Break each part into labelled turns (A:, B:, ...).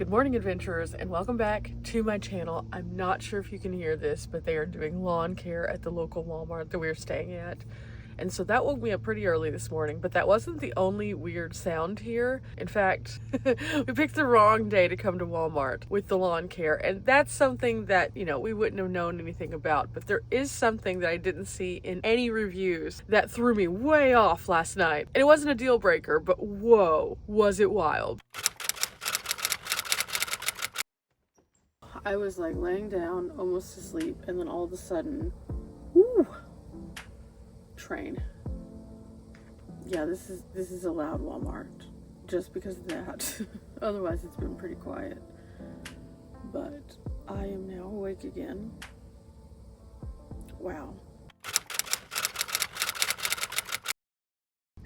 A: Good morning, adventurers, and welcome back to my channel. I'm not sure if you can hear this, but they are doing lawn care at the local Walmart that we're staying at. And so that woke me up pretty early this morning, but that wasn't the only weird sound here. In fact, we picked the wrong day to come to Walmart with the lawn care. And that's something that, we wouldn't have known anything about. But there is something that I didn't see in any reviews that threw me way off last night. And it wasn't a deal breaker, but whoa, was it wild. I was like laying down, almost asleep, and then all of a sudden, whoo, train. Yeah, this is a loud Walmart, just because of that. Otherwise, it's been pretty quiet. But I am now awake again. Wow.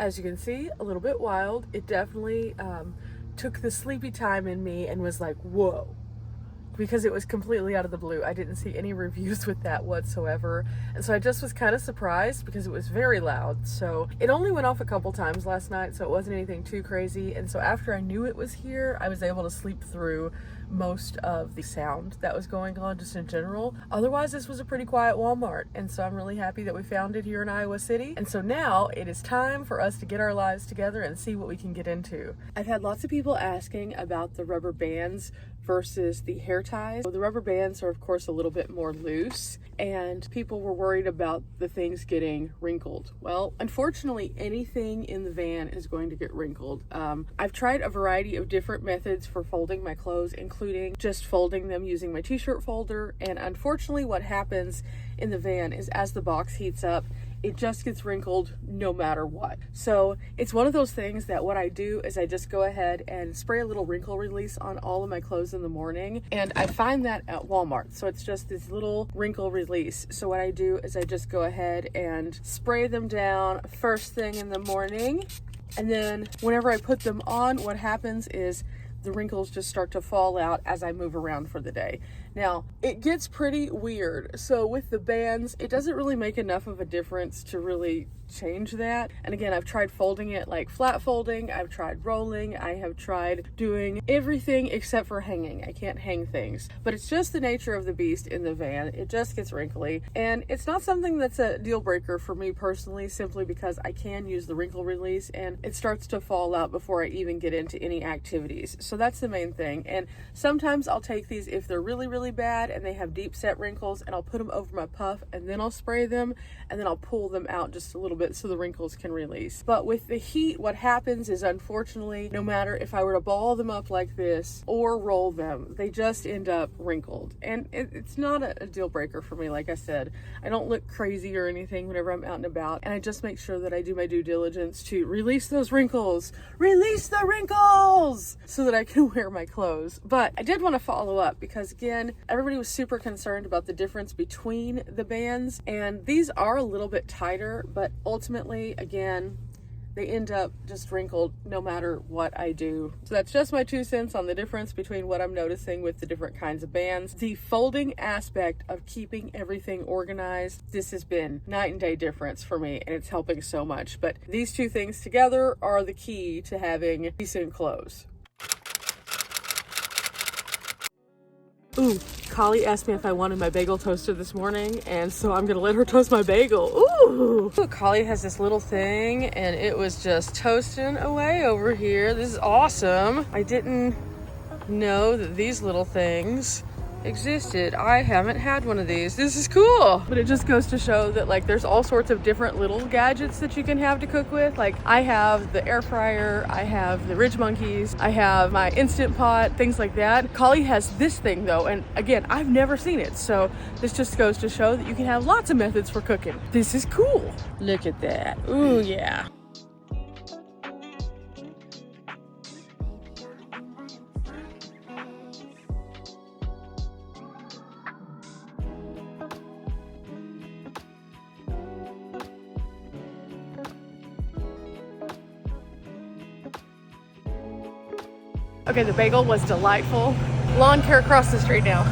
A: As you can see, a little bit wild. It definitely took the sleepy time in me and was like, whoa. Because it was completely out of the blue. I didn't see any reviews with that whatsoever. And so I just was kind of surprised because it was very loud. So it only went off a couple times last night, so it wasn't anything too crazy. And so after I knew it was here, I was able to sleep through most of the sound that was going on just in general. Otherwise, this was a pretty quiet Walmart. And so I'm really happy that we found it here in Iowa City. And so now it is time for us to get our lives together and see what we can get into. I've had lots of people asking about the rubber bands versus the hair ties. The rubber bands are of course a little bit more loose, and people were worried about the things getting wrinkled. Well, unfortunately, anything in the van is going to get wrinkled. I've tried a variety of different methods for folding my clothes, including just folding them using my t-shirt folder, and unfortunately what happens in the van is as the box heats up, it just gets wrinkled no matter what. So it's one of those things that what I do is I just go ahead and spray a little wrinkle release on all of my clothes in the morning. And I find that at Walmart. So it's just this little wrinkle release. So what I do is I just go ahead and spray them down first thing in the morning. And then whenever I put them on, what happens is the wrinkles just start to fall out as I move around for the day. Now, it gets pretty weird. So with the bands, it doesn't really make enough of a difference to really change that. And again, I've tried folding it like flat folding, I've tried rolling, I have tried doing everything except for hanging. I can't hang things. But it's just the nature of the beast in the van. It just gets wrinkly. And it's not something that's a deal breaker for me personally, simply because I can use the wrinkle release and it starts to fall out before I even get into any activities. So that's the main thing. And sometimes I'll take these if they're really, really bad and they have deep set wrinkles, and I'll put them over my puff and then I'll spray them and then I'll pull them out just a little bit so the wrinkles can release. But with the heat, what happens is, unfortunately, no matter if I were to ball them up like this or roll them, they just end up wrinkled. And it's not a deal breaker for me. Like I said, I don't look crazy or anything whenever I'm out and about, and I just make sure that I do my due diligence to release those wrinkles, release the wrinkles, so that I can wear my clothes. But I did want to follow up because, again, everybody was super concerned about the difference between the bands, and these are a little bit tighter, but ultimately, again, they end up just wrinkled no matter what I do. So that's just my 2 cents on the difference between what I'm noticing with the different kinds of bands. The folding aspect of keeping everything organized, this has been night and day difference for me, and it's helping so much. But these 2 things together are the key to having decent clothes. Ooh, Collie asked me if I wanted my bagel toasted this morning, and so I'm gonna let her toast my bagel. Ooh! Collie has this little thing, and it was just toasting away over here. This is awesome. I didn't know that these little things existed. I haven't had one of these. This is cool. But it just goes to show that like there's all sorts of different little gadgets that you can have to cook with. Like I have the air fryer, I have the Ridge Monkeys, I have my Instant Pot, things like that. Collie has this thing though, and again, I've never seen it. So this just goes to show that you can have lots of methods for cooking. This is cool. Look at that. Ooh, yeah. Okay, the bagel was delightful. Lawn care across the street now.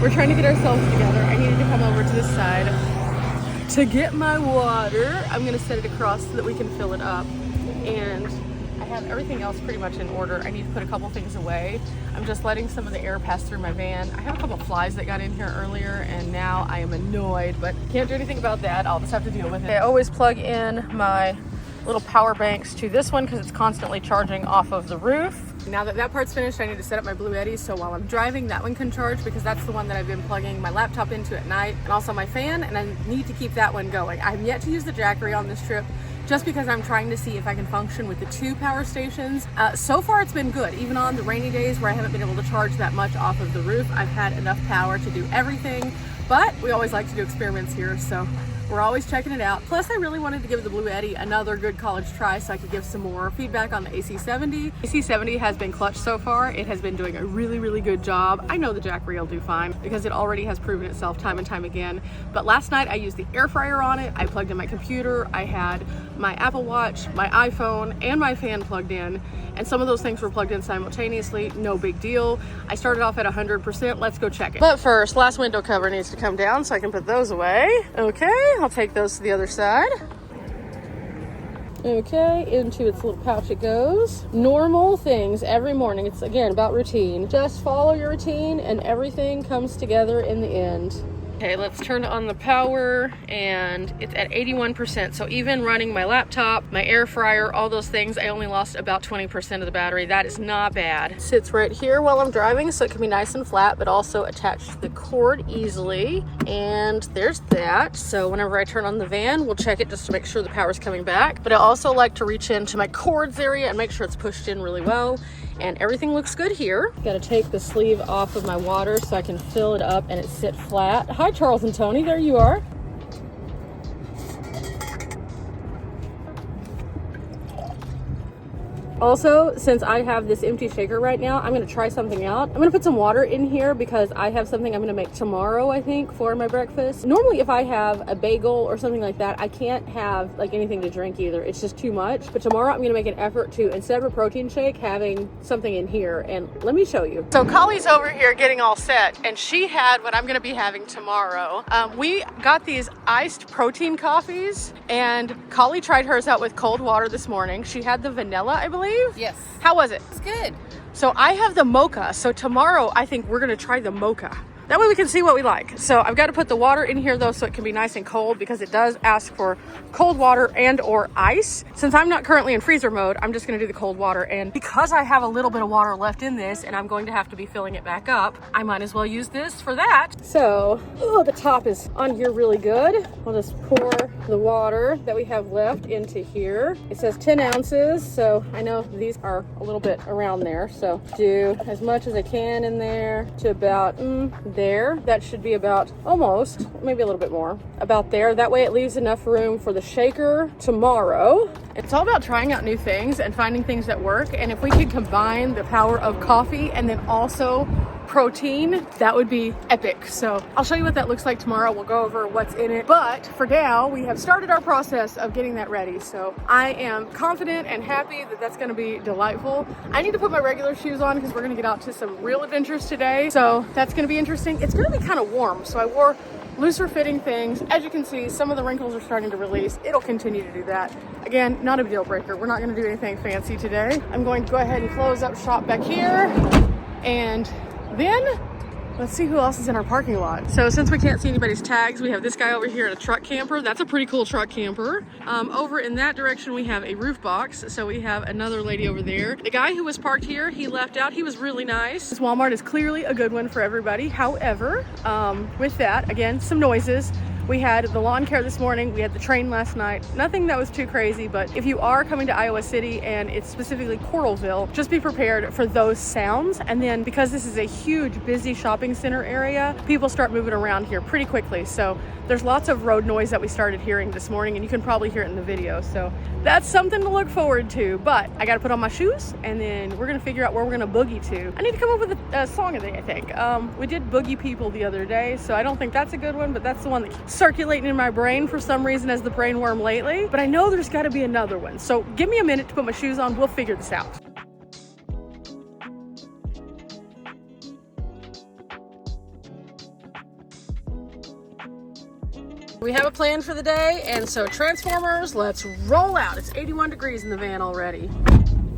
A: We're trying to get ourselves together. I needed to come over to this side to get my water. I'm gonna set it across so that we can fill it up. And I have everything else pretty much in order. I need to put a couple things away. I'm just letting some of the air pass through my van. I have a couple flies that got in here earlier, and now I am annoyed, but can't do anything about that. I'll just have to deal with it. I always plug in my little power banks to this one because it's constantly charging off of the roof. Now that that part's finished, I need to set up my Blue Yeti, so while I'm driving, that one can charge because that's the one that I've been plugging my laptop into at night, and also my fan, and I need to keep that one going. I've yet to use the Jackery on this trip just because I'm trying to see if I can function with the 2 power stations. So far it's been good. Even on the rainy days where I haven't been able to charge that much off of the roof, I've had enough power to do everything, but we always like to do experiments here, so we're always checking it out. Plus, I really wanted to give the Blue Yeti another good college try so I could give some more feedback on the AC70. AC70 has been clutch so far. It has been doing a really, really good job. I know the Jackery will do fine because it already has proven itself time and time again. But last night I used the air fryer on it. I plugged in my computer. I had my Apple Watch, my iPhone, and my fan plugged in. And some of those things were plugged in simultaneously. No big deal. I started off at 100%. Let's go check it. But first, last window cover needs to come down so I can put those away. Okay, I'll take those to the other side. Okay, into its little pouch it goes. Normal things every morning. It's, again, about routine. Just follow your routine and everything comes together in the end. Okay, let's turn on the power, and it's at 81%. So even running my laptop, my air fryer, all those things, I only lost about 20% of the battery. That is not bad. It sits right here while I'm driving, so it can be nice and flat, but also attached to the cord easily. And there's that. So whenever I turn on the van, we'll check it just to make sure the power's coming back. But I also like to reach into my cords area and make sure it's pushed in really well. And everything looks good here. Got to take the sleeve off of my water so I can fill it up and it sit flat. Hi, Charles and Tony, there you are. Also, since I have this empty shaker right now, I'm going to try something out. I'm going to put some water in here because I have something I'm going to make tomorrow, I think, for my breakfast. Normally, if I have a bagel or something like that, I can't have like anything to drink either. It's just too much. But tomorrow, I'm going to make an effort to, instead of a protein shake, having something in here. And let me show you. So Collie's over here getting all set, and she had what I'm going to be having tomorrow. We got these iced protein coffees, and Collie tried hers out with cold water this morning. She had the vanilla, I believe.
B: Yes.
A: How was it?
B: It's good.
A: So I have the mocha. So tomorrow I think we're gonna try the mocha. That way we can see what we like. So I've got to put the water in here though so it can be nice and cold because it does ask for cold water and or ice. Since I'm not currently in freezer mode, I'm just going to do the cold water. And because I have a little bit of water left in this and I'm going to have to be filling it back up, I might as well use this for that. So, oh, the top is on here really good. I'll just pour the water that we have left into here. It says 10 ounces. So I know these are a little bit around there. So do as much as I can in there to about there. That should be about almost, maybe a little bit more, about there. That way it leaves enough room for the shaker tomorrow. It's all about trying out new things and finding things that work. And if we could combine the power of coffee and then also protein, that would be epic. So I'll show you what that looks like tomorrow. We'll go over what's in it. But for now, we have started our process of getting that ready. So I am confident and happy that that's going to be delightful. I need to put my regular shoes on because we're going to get out to some real adventures today. So that's going to be interesting. It's going to be kind of warm. So I wore looser fitting things. As you can see, some of the wrinkles are starting to release. It'll continue to do that. Again, not a deal breaker. We're not going to do anything fancy today. I'm going to go ahead and close up shop back here. And then let's see who else is in our parking lot. So since we can't see anybody's tags, we have this guy over here in a truck camper. That's a pretty cool truck camper. Over in that direction, we have a roof box. So we have another lady over there. The guy who was parked here, he left out. He was really nice. This Walmart is clearly a good one for everybody. However, with that, again, some noises. We had the lawn care this morning. We had the train last night. Nothing that was too crazy, but if you are coming to Iowa City and it's specifically Coralville, just be prepared for those sounds. And then because this is a huge, busy shopping center area, people start moving around here pretty quickly. So there's lots of road noise that we started hearing this morning, and you can probably hear it in the video. So that's something to look forward to. But I got to put on my shoes, and then we're going to figure out where we're going to boogie to. I need to come up with a song of the day, I think. We did Boogie People the other day, so I don't think that's a good one, but that's the one that keeps circulating in my brain for some reason as the brain worm lately. But I know there's got to be another one. So give me a minute to put my shoes on. We'll figure this out. We have a plan for the day, and so Transformers, let's roll out. It's 81 degrees in the van already.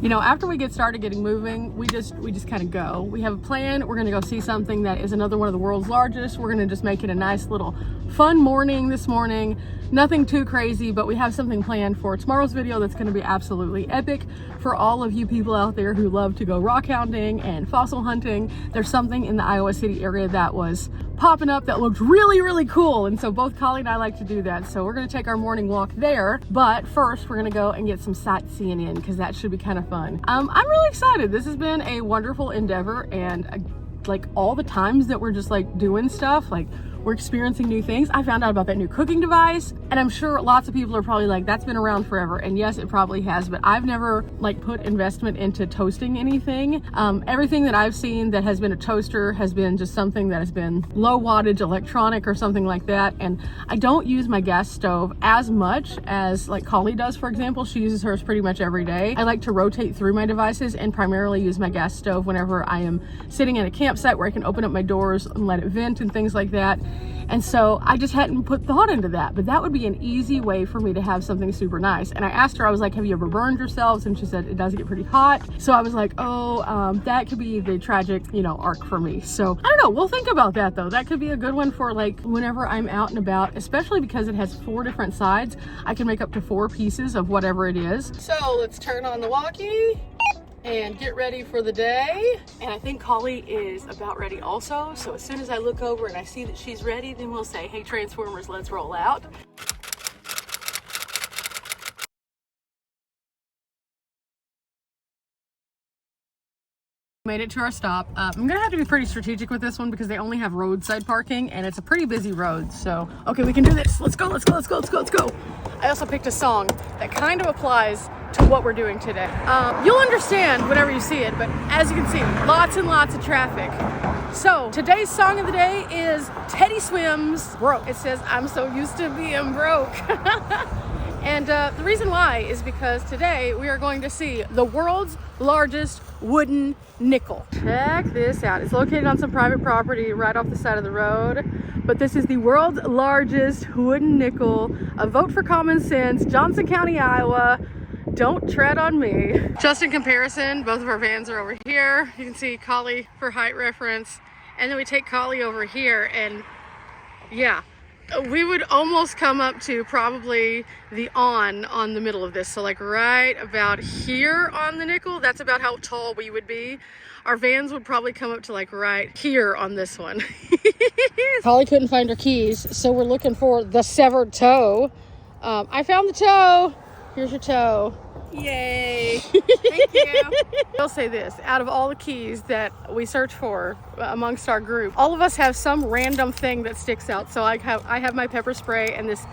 A: You know, after we get started getting moving, we just kind of go. We have a plan. We're gonna go see something that is another one of the world's largest. We're gonna just make it a nice little fun morning this morning. Nothing too crazy, but we have something planned for tomorrow's video that's gonna be absolutely epic for all of you people out there who love to go rock hounding and fossil hunting. There's something in the Iowa City area that was popping up that looked really, really cool. And so both Collie and I like to do that. So we're gonna take our morning walk there. But first we're gonna go and get some sightseeing in because that should be kind of fun. I'm really excited. This has been a wonderful endeavor, and like all the times that we're just like doing stuff, like we're experiencing new things. I found out about that new cooking device, and I'm sure lots of people are probably like, that's been around forever. And yes, it probably has, but I've never like put investment into toasting anything. Everything that I've seen that has been a toaster has been just something that has been low wattage electronic or something like that. And I don't use my gas stove as much as like Collie does, for example. She uses hers pretty much every day. I like to rotate through my devices and primarily use my gas stove whenever I am sitting in a campsite where I can open up my doors and let it vent and things like that. And so I just hadn't put thought into that, but that would be an easy way for me to have something super nice. And I asked her, I was like, have you ever burned yourselves? And she said, it does get pretty hot. So I was like, oh, that could be the tragic, you know, arc for me. So I don't know, we'll think about that though. That could be a good one for like whenever I'm out and about, especially because it has 4 different sides. I can make up to 4 pieces of whatever it is. So let's turn on the walkie and get ready for the day. And I think Collie is about ready also. So as soon as I look over and I see that she's ready, then we'll say, hey Transformers, let's roll out. Made it to our stop. I'm gonna have to be pretty strategic with this one because they only have roadside parking and it's a pretty busy road. So, okay, we can do this. Let's go, let's go, let's go, let's go, let's go. I also picked a song that kind of applies to what we're doing today. You'll understand whenever you see it, but as you can see, lots and lots of traffic. So today's song of the day is Teddy Swims Broke. It says, I'm so used to being broke. And the reason why is because today we are going to see the world's largest wooden nickel. Check this out. It's located on some private property right off the side of the road. But this is the world's largest wooden nickel. A vote for common sense, Johnson County, Iowa. Don't tread on me. Just in comparison, both of our vans are over here. You can see Collie for height reference. And then we take Collie over here and yeah, we would almost come up to probably the on the middle of this. So like right about here on the nickel, that's about how tall we would be. Our vans would probably come up to like right here on this one. Collie couldn't find her keys, so we're looking for the severed toe. I found the toe. Here's your toe. Yay. Thank you. I'll say this, out of all the keys that we search for amongst our group, all of us have some random thing that sticks out. So I have my pepper spray and this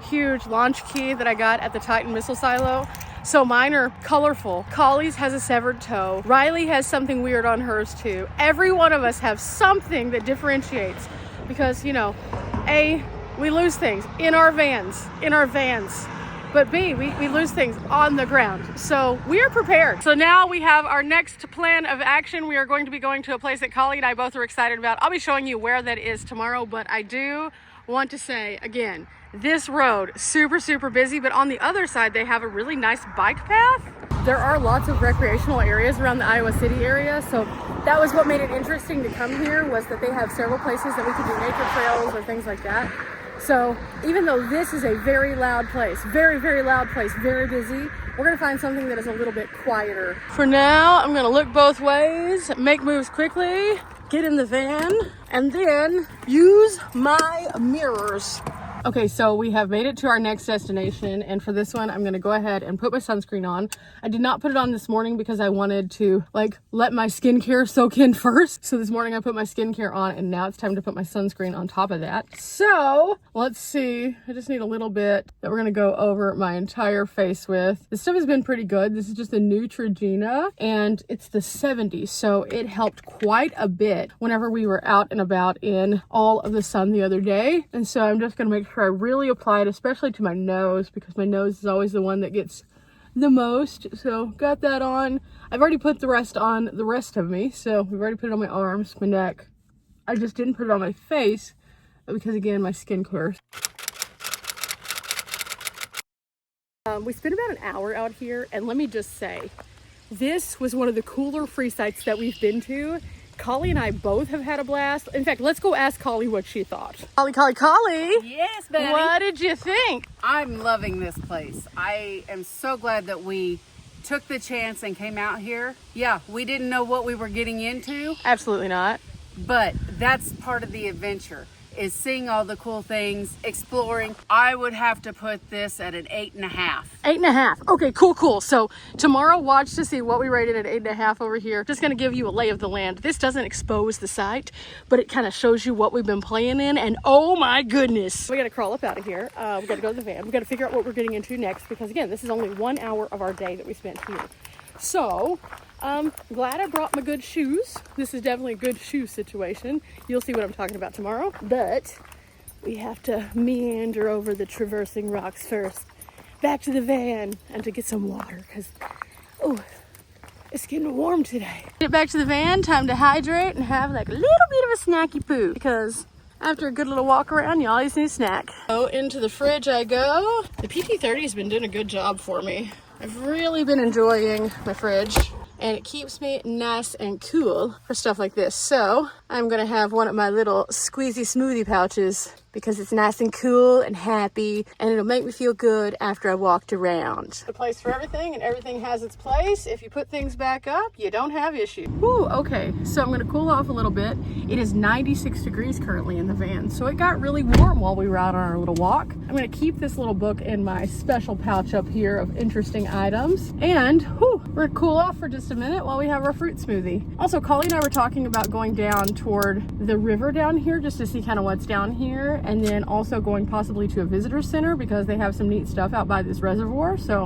A: huge launch key that I got at the Titan missile silo. So mine are colorful. Collie's has a severed toe. Riley has something weird on hers too. Every one of us have something that differentiates because, you know, A, we lose things in our vans. But B, we lose things on the ground. So we are prepared. So now we have our next plan of action. We are going to be going to a place that Collie and I both are excited about. I'll be showing you where that is tomorrow, but I do want to say, again, this road, super, super busy, but on the other side, they have a really nice bike path. There are lots of recreational areas around the Iowa City area. So that was what made it interesting to come here, was that they have several places that we could do nature trails or things like that. So even though this is a very loud place, very, very loud place, very busy, we're gonna find something that is a little bit quieter. For now, I'm gonna look both ways, make moves quickly, get in the van, and then use my mirrors. Okay, so we have made it to our next destination, and for this one, I'm gonna go ahead and put my sunscreen on. I did not put it on this morning because I wanted to like let my skincare soak in first. So this morning I put my skincare on, and now it's time to put my sunscreen on top of that. So let's see, I just need a little bit that we're gonna go over my entire face with. This stuff has been pretty good. This is just a Neutrogena, and it's the 70s, so it helped quite a bit whenever we were out and about in all of the sun the other day. And so I'm just gonna make sure I really apply it, especially to my nose, because my nose is always the one that gets the most. So got that on. I've already put the rest on the rest of me. So we've already put it on my arms, my neck. I just didn't put it on my face because, again, my skincare. We spent about an hour out here, and let me just say, This was one of the cooler free sites that we've been to. Collie and I both have had a blast. In fact, let's go ask Collie what she thought. Collie.
B: Yes, Betty.
A: What did you think?
B: I'm loving this place. I am so glad that we took the chance and came out here. Yeah, we didn't know what we were getting into,
A: Absolutely not.
B: but that's part of the adventure, is seeing all the cool things, exploring. I would have to put this at an 8.5.
A: 8.5. Okay, cool. So tomorrow, watch to see what we rated at 8.5 over here. Just gonna give you a lay of the land. This doesn't expose the site, but it kind of shows you what we've been playing in, and oh my goodness. We gotta crawl up out of here. We gotta go to the van. We gotta figure out what we're getting into next, because again, this is only 1 hour of our day that we spent here. So, glad I brought my good shoes. This is definitely a good shoe situation. You'll see what I'm talking about tomorrow. But we have to meander over the traversing rocks first, back to the van, and to get some water, because, oh, it's getting warm today. Get back to the van, time to hydrate and have like a little bit of a snacky poo, because after a good little walk around, you always need a snack. Oh, into the fridge I go. The PT30 has been doing a good job for me. I've really been enjoying my fridge, and it keeps me nice and cool for stuff like this. So I'm gonna have one of my little squeezy smoothie pouches, because it's nice and cool and happy, and it'll make me feel good after I walked around. A place for everything, and everything has its place. If you put things back up, you don't have issues. Woo, okay, so I'm gonna cool off a little bit. It is 96 degrees currently in the van, so it got really warm while we were out on our little walk. I'm gonna keep this little book in my special pouch up here of interesting items, and whew, we're gonna cool off for just a minute while we have our fruit smoothie. Also, Collie and I were talking about going down toward the river down here just to see kind of what's down here, and then also going possibly to a visitor center, because they have some neat stuff out by this reservoir. So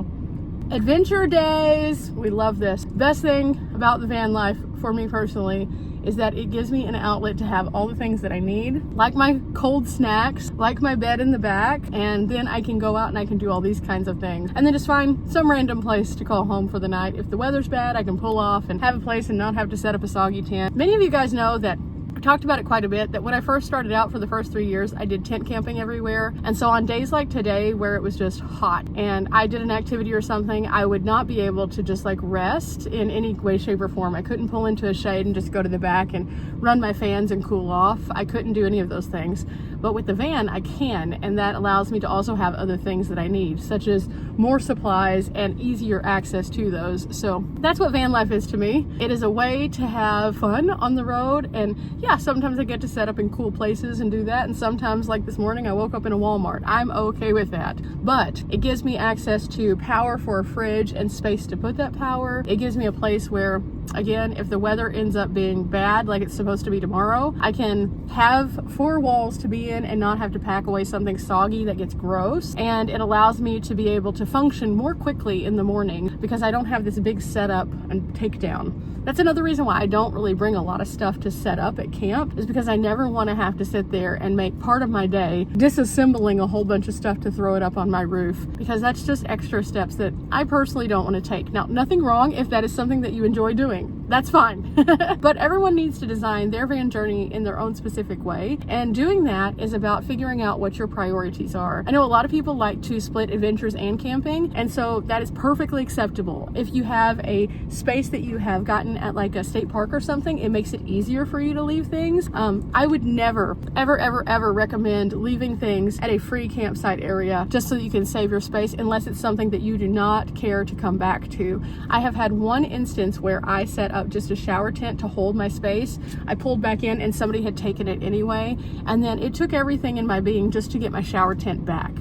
A: adventure days, we love this. Best thing about the van life for me personally is that it gives me an outlet to have all the things that I need, like my cold snacks, like my bed in the back, and then I can go out and I can do all these kinds of things, and then just find some random place to call home for the night. If the weather's bad, I can pull off and have a place and not have to set up a soggy tent. Many of you guys know that talked about it quite a bit, that when I first started out for the first 3 years, I did tent camping everywhere. And so on days like today, where it was just hot and I did an activity or something, I would not be able to just like rest in any way, shape, or form. I couldn't pull into a shade and just go to the back and run my fans and cool off. I couldn't do any of those things. But with the van, I can, and that allows me to also have other things that I need, such as more supplies and easier access to those. So that's what van life is to me. It is a way to have fun on the road, and yeah, sometimes I get to set up in cool places and do that, and sometimes, like this morning, I woke up in a Walmart. I'm okay with that. But it gives me access to power for a fridge and space to put that power. It gives me a place where, again, if the weather ends up being bad, like it's supposed to be tomorrow, I can have 4 walls to be in and not have to pack away something soggy that gets gross. And it allows me to be able to function more quickly in the morning, because I don't have this big setup and takedown. That's another reason why I don't really bring a lot of stuff to set up at camp, is because I never want to have to sit there and make part of my day disassembling a whole bunch of stuff to throw it up on my roof, because that's just extra steps that I personally don't want to take. Now, nothing wrong if that is something that you enjoy doing. That's fine. But everyone needs to design their van journey in their own specific way, and doing that is about figuring out what your priorities are. I know a lot of people like to split adventures and camping, and so that is perfectly acceptable. If you have a space that you have gotten at like a state park or something, it makes it easier for you to leave things. I would never, ever recommend leaving things at a free campsite area just so that you can save your space, unless it's something that you do not care to come back to. I have had one instance where I set up just a shower tent to hold my space. I pulled back in and somebody had taken it anyway, and then it took everything in my being just to get my shower tent back.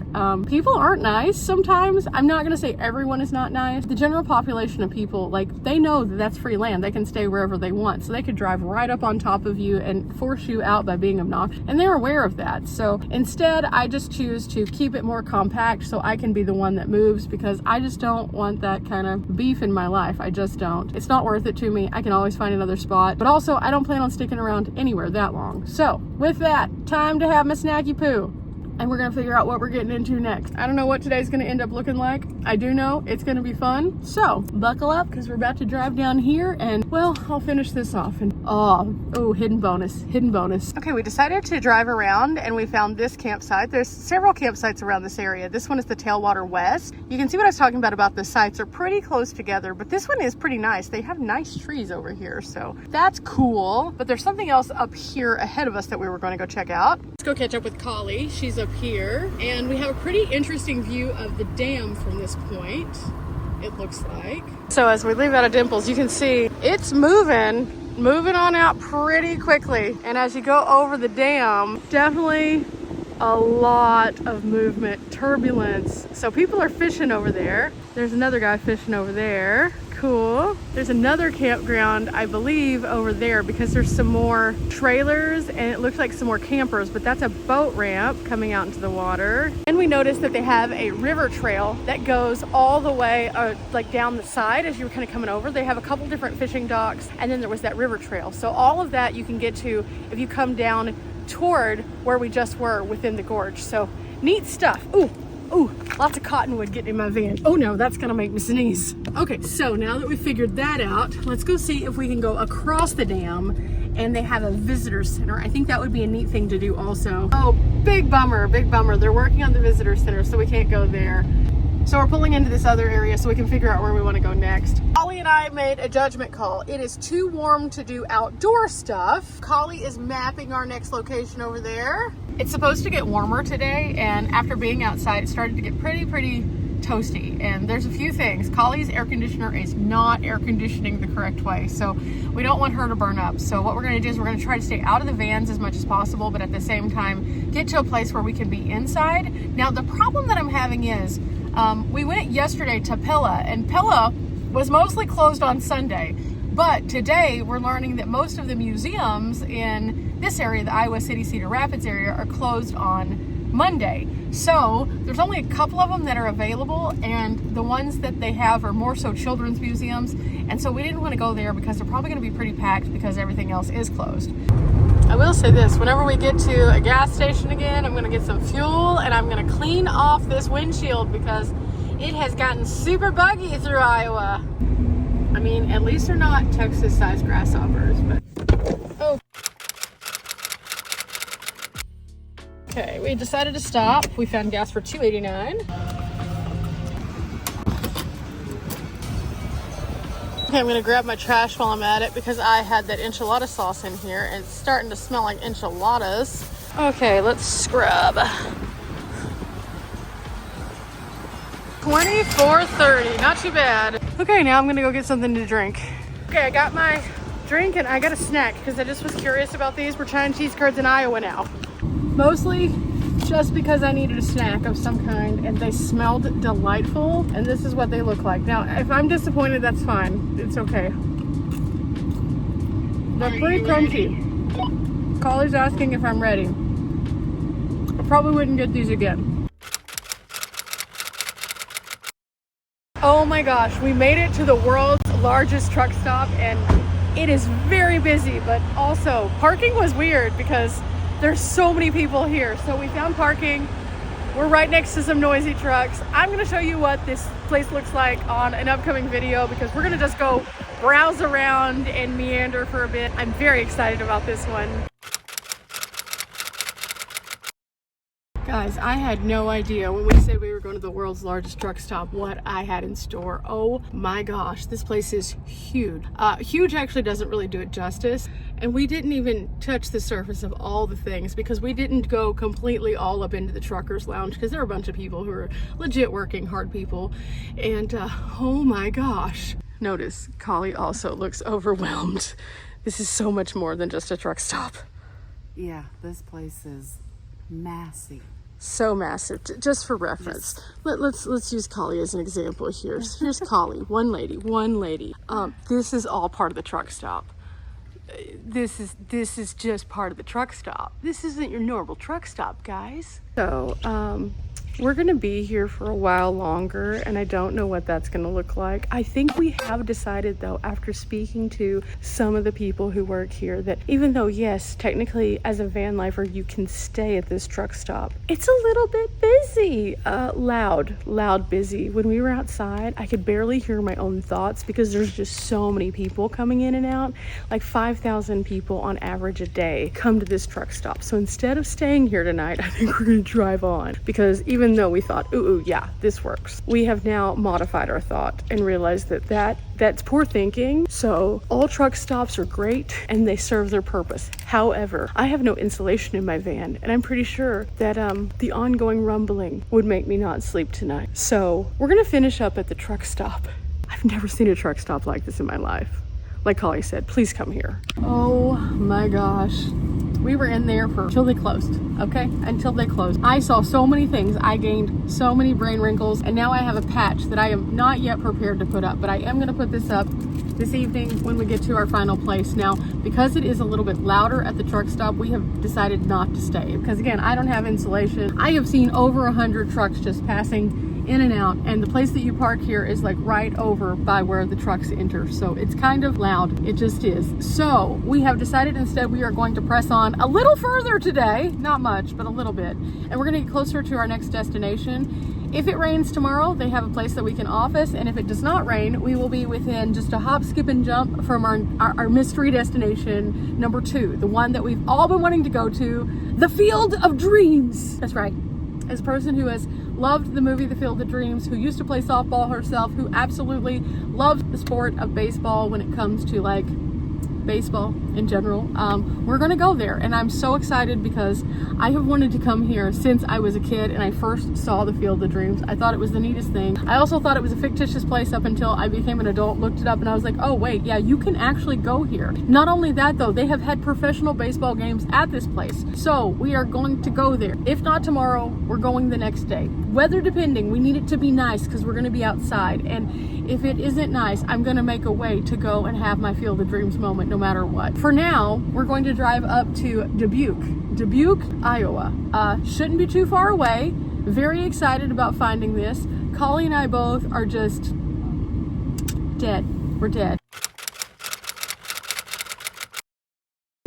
A: People aren't nice sometimes. I'm not gonna say everyone is not nice. The general population of people, like, they know that that's free land. They can stay wherever they want, so they could drive right up on top of you and force you out by being obnoxious, and they're aware of that. So instead, I just choose to keep it more compact so I can be the one that moves, because I just don't want that kind of beef in my life. I just don't. It's not worth it to me. I can always find another spot, but also I don't plan on sticking around anywhere that long. So with that, time to have my snacky poo. and we're gonna figure out what we're getting into next. I don't know what today's gonna end up looking like. I do know it's gonna be fun. So buckle up, because we're about to drive down here, and well, I'll finish this off. And oh, hidden bonus. Okay, we decided to drive around and we found this campsite. There's several campsites around this area. This one is the Tailwater West. You can see what I was talking about the sites are pretty close together, but this one is pretty nice. They have nice trees over here, so that's cool. But there's something else up here ahead of us that we were going to go check out. Let's go catch up with Collie. She's up here, and we have a pretty interesting view of the dam from this point, it looks like. So as we leave out of Dimples, you can see it's moving on out pretty quickly. And as you go over the dam, definitely a lot of movement, turbulence. So people are fishing over there. There's another guy fishing over there. Cool. There's another campground, I believe, over there, because there's some more trailers and it looks like some more campers, but that's a boat ramp coming out into the water. And we noticed that they have a river trail that goes all the way like down the side as you were kind of coming over. They have a couple different fishing docks, and then there was that river trail. So all of that you can get to if you come down toward where we just were within the gorge. So neat stuff. Ooh, lots of cottonwood getting in my van. Oh no, that's gonna make me sneeze. Okay, so now that we figured that out, let's go see if we can go across the dam, and they have a visitor center. I think that would be a neat thing to do also. Oh, big bummer. They're working on the visitor center, so we can't go there. So we're pulling into this other area so we can figure out where we want to go next. Collie and I made a judgment call. It is too warm to do outdoor stuff. Collie is mapping our next location over there. It's supposed to get warmer today, and after being outside, it started to get pretty toasty. And there's a few things. Collie's air conditioner is not air conditioning the correct way, so we don't want her to burn up. So what we're going to do is we're going to try to stay out of the vans as much as possible, but at the same time get to a place where we can be inside. Now the problem that I'm having is we went yesterday to Pella, and Pella was mostly closed on Sunday. But today we're learning that most of the museums in this area, the Iowa City Cedar Rapids area, are closed on Monday. So there's only a couple of them that are available, and the ones that they have are more so children's museums. And so we didn't want to go there because they're probably going to be pretty packed because everything else is closed. I will say this, whenever we get to a gas station again, I'm going to get some fuel and I'm going to clean off this windshield because it has gotten super buggy through Iowa. I mean, at least they're not Texas-sized grasshoppers, but... Oh. Okay, we decided to stop. We found gas for $2.89. Okay, I'm gonna grab my trash while I'm at it because I had that enchilada sauce in here and it's starting to smell like enchiladas. Okay, let's scrub. $24.30, not too bad. Okay, now I'm gonna go get something to drink. Okay, I got my drink and I got a snack because I just was curious about these. We're trying cheese curds in Iowa now. Mostly just because I needed a snack of some kind, and they smelled delightful, and this is what they look like. Now, if I'm disappointed, that's fine. It's okay. They're pretty crunchy. Collie's asking if I'm ready. I probably wouldn't get these again. Oh my gosh, we made it to the world's largest truck stop, and it is very busy, but also parking was weird because there's so many people here. So we found parking. We're right next to some noisy trucks. I'm gonna show you what this place looks like on an upcoming video because we're gonna just go browse around and meander for a bit. I'm very excited about this one. Guys, I had no idea when we said we were going to the world's largest truck stop what I had in store. Oh my gosh, this place is huge. Huge actually doesn't really do it justice. And we didn't even touch the surface of all the things because we didn't go completely all up into the truckers lounge because there are a bunch of people who are legit working hard people. And oh my gosh. Notice Collie also looks overwhelmed. This is so much more than just a truck stop.
B: Yeah, this place is massive.
A: So massive. Just for reference, let's use Collie as an example here. Here's Collie, one lady. This is all part of the truck stop. This is just part of the truck stop. This isn't your normal truck stop, guys. So We're gonna be here for a while longer, and I don't know what that's gonna look like. I think we have decided though, after speaking to some of the people who work here, that even though yes, technically as a van lifer you can stay at this truck stop, it's a little bit busy. Loud busy. When we were outside, I could barely hear my own thoughts because there's just so many people coming in and out. Like 5,000 people on average a day come to this truck stop. So instead of staying here tonight, I think we're gonna drive on, because even though we thought, ooh, yeah, this works, we have now modified our thought and realized that that's poor thinking. So all truck stops are great and they serve their purpose. However, I have no insulation in my van, and I'm pretty sure that the ongoing rumbling would make me not sleep tonight. So we're gonna finish up at the truck stop. I've never seen a truck stop like this in my life. Like Holly said, please come here. Oh my gosh. We were in there until they closed, okay? Until they closed. I saw so many things. I gained so many brain wrinkles, and now I have a patch that I am not yet prepared to put up, but I am gonna put this up this evening when we get to our final place. Now, because it is a little bit louder at the truck stop, we have decided not to stay, because again, I don't have insulation. I have seen over 100 trucks just passing in and out, and the place that you park here is like right over by where the trucks enter, so it's kind of loud. It just is. So we have decided instead we are going to press on a little further today, not much, but a little bit, and we're going to get closer to our next destination. If it rains tomorrow, they have a place that we can office, and if it does not rain, we will be within just a hop, skip, and jump from our mystery destination number 2, the one that we've all been wanting to go to, the Field of Dreams. That's right. As a person who has loved the movie The Field of Dreams, who used to play softball herself, who absolutely loves the sport of baseball when it comes to like baseball in general, we're gonna go there, and I'm so excited because I have wanted to come here since I was a kid and I first saw the Field of Dreams. I thought it was the neatest thing. I also thought it was a fictitious place up until I became an adult, looked it up, and I was like, oh wait, yeah, you can actually go here. Not only that though, they have had professional baseball games at this place, so we are going to go there. If not tomorrow, we're going the next day. Weather depending, we need it to be nice because we're gonna be outside, and if it isn't nice, I'm gonna make a way to go and have my Field of Dreams moment no matter what. For now, we're going to drive up to Dubuque, Iowa. Shouldn't be too far away. Very excited about finding this. Collie and I both are just dead. We're dead.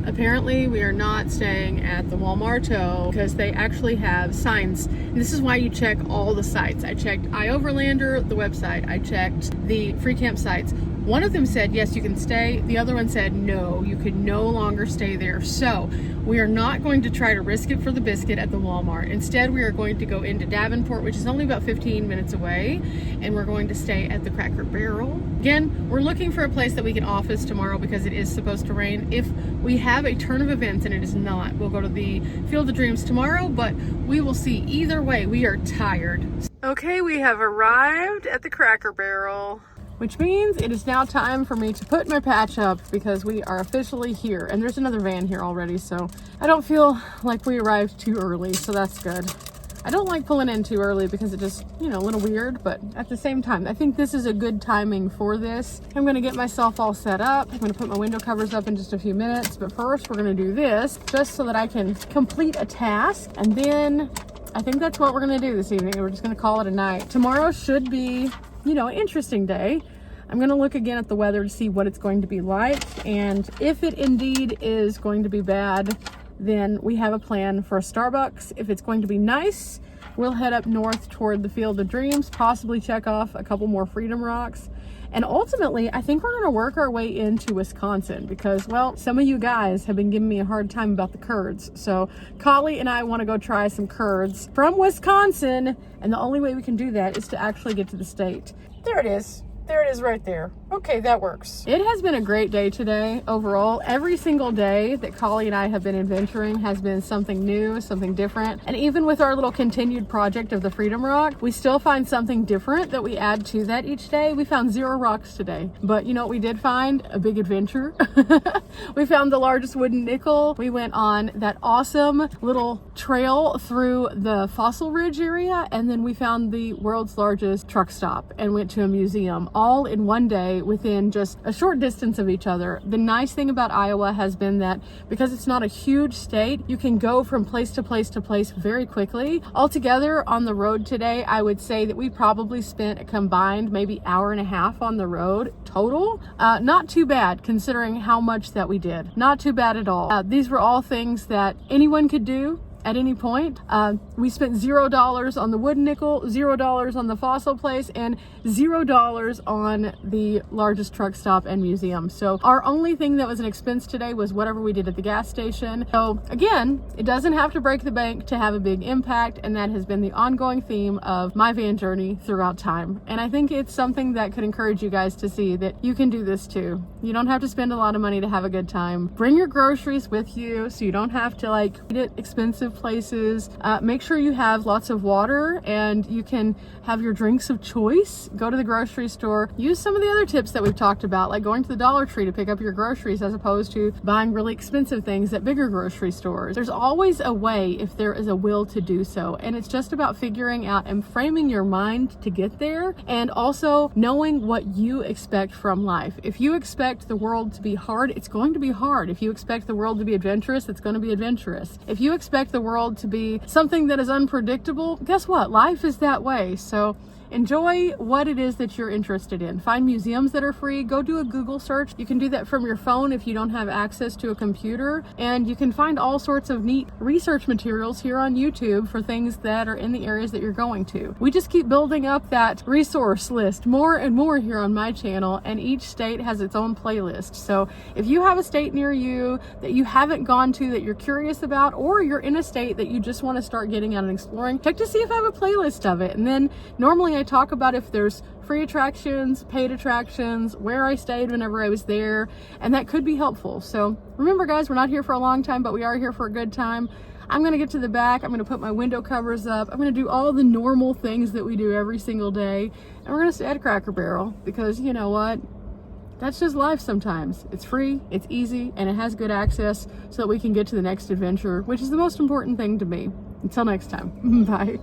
A: Apparently we are not staying at the Walmarto because they actually have signs. And this is why you check all the sites. I checked iOverlander, the website. I checked the free campsites. One of them said, yes, you can stay. The other one said, no, you could no longer stay there. So we are not going to try to risk it for the biscuit at the Walmart. Instead, we are going to go into Davenport, which is only about 15 minutes away, and we're going to stay at the Cracker Barrel. Again, we're looking for a place that we can office tomorrow because it is supposed to rain. If we have a turn of events and it is not, we'll go to the Field of Dreams tomorrow, but we will see. Either way, we are tired. Okay, we have arrived at the Cracker Barrel, which means it is now time for me to put my patch up because we are officially here. And there's another van here already, so I don't feel like we arrived too early, so that's good. I don't like pulling in too early because it just, you know, a little weird, but at the same time, I think this is a good timing for this. I'm gonna get myself all set up. I'm gonna put my window covers up in just a few minutes, but first we're gonna do this just so that I can complete a task, and then I think that's what we're gonna do this evening. We're just gonna call it a night. Tomorrow should be, you know, an interesting day. I'm gonna look again at the weather to see what it's going to be like, and if it indeed is going to be bad, then we have a plan for a Starbucks. If it's going to be nice, we'll head up north toward the Field of Dreams, possibly check off a couple more Freedom Rocks, and ultimately I think we're gonna work our way into Wisconsin because, well, some of you guys have been giving me a hard time about the curds. So Collie and I want to go try some curds from Wisconsin, and the only way we can do that is to actually get to the state. There it is. There it is right there. Okay, that works. It has been a great day today overall. Every single day that Collie and I have been adventuring has been something new, something different. And even with our little continued project of the Freedom Rock, we still find something different that we add to that each day. We found 0 rocks today, but you know what we did find? A big adventure. We found the largest wooden nickel. We went on that awesome little trail through the Fossil Ridge area, and then we found the world's largest truck stop and went to a museum all in one day within just a short distance of each other. The nice thing about Iowa has been that because it's not a huge state, you can go from place to place to place very quickly. Altogether on the road today, I would say that we probably spent a combined maybe hour and a half on the road total. Not too bad considering how much that we did. Not too bad at all. These were all things that anyone could do at any point. We spent $0 on the wood nickel, $0 on the fossil place, and $0 on the largest truck stop and museum. So our only thing that was an expense today was whatever we did at the gas station. So again, it doesn't have to break the bank to have a big impact, and that has been the ongoing theme of my van journey throughout time. And I think it's something that could encourage you guys to see that you can do this too. You don't have to spend a lot of money to have a good time. Bring your groceries with you so you don't have to like eat at expensive places. Make sure you have lots of water and you can have your drinks of choice. Go to the grocery store. Use some of the other tips that we've talked about, like going to the Dollar Tree to pick up your groceries as opposed to buying really expensive things at bigger grocery stores. There's always a way if there is a will to do so, and it's just about figuring out and framing your mind to get there, and also knowing what you expect from life. If you expect the world to be hard, it's going to be hard. If you expect the world to be adventurous, it's going to be adventurous. If you expect the world to be something that is unpredictable, guess what? Life is that way. So enjoy what it is that you're interested in. Find museums that are free. Go do a Google search. You can do that from your phone if you don't have access to a computer. And you can find all sorts of neat research materials here on YouTube for things that are in the areas that you're going to. We just keep building up that resource list more and more here on my channel, and each state has its own playlist. So if you have a state near you that you haven't gone to that you're curious about, or you're in a state that you just want to start getting out and exploring, check to see if I have a playlist of it. And then normally I talk about if there's free attractions, paid attractions, where I stayed whenever I was there, and that could be helpful. So remember guys, we're not here for a long time, but we are here for a good time. I'm gonna get to the back, I'm gonna put my window covers up, I'm gonna do all the normal things that we do every single day, and we're gonna stay at a Cracker Barrel because you know what? That's just life sometimes. It's free, it's easy, and it has good access so that we can get to the next adventure, which is the most important thing to me. Until next time, bye.